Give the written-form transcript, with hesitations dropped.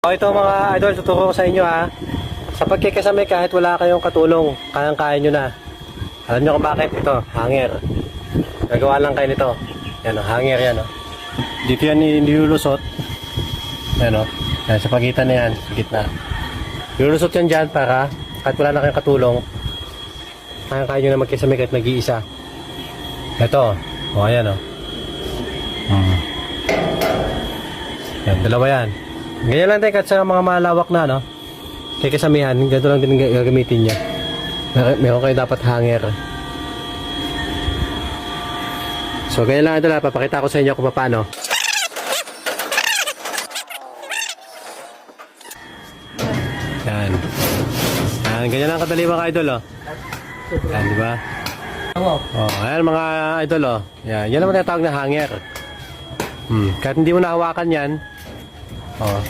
O ito mga idol, tuturo ko sa inyo ha. Sa pagkikasame kahit wala kayong katulong, kayang-kaya nyo na. Alam nyo kung bakit? Ito, hanger. Gagawa lang kayo nito. Yan o, hanger yan o. Dito yan nilulusot. Yan o. Yan, sa pagitan na yan, sa gitna. Nilulusot yan dyan para kahit wala na kayong katulong, kayang-kaya nyo na magkisame kahit nag-iisa. Ito o, ayan o. Yan, dalawa yan. Ganyan lang tayo kahit sa mga malawak na, no? Kaya kasamihan, ganito lang din gagamitin nyo. Meron kayo dapat hanger. So, ganyan lang ito lang. Papakita ko sa inyo kung paano. Yan. Yan, ganyan lang kadali mga idol, oh. Yan, di ba? Oh, ayan mga idol, oh. Yan, yan naman tinatawag na hanger. Kahit hindi mo nahawakan yan, oh.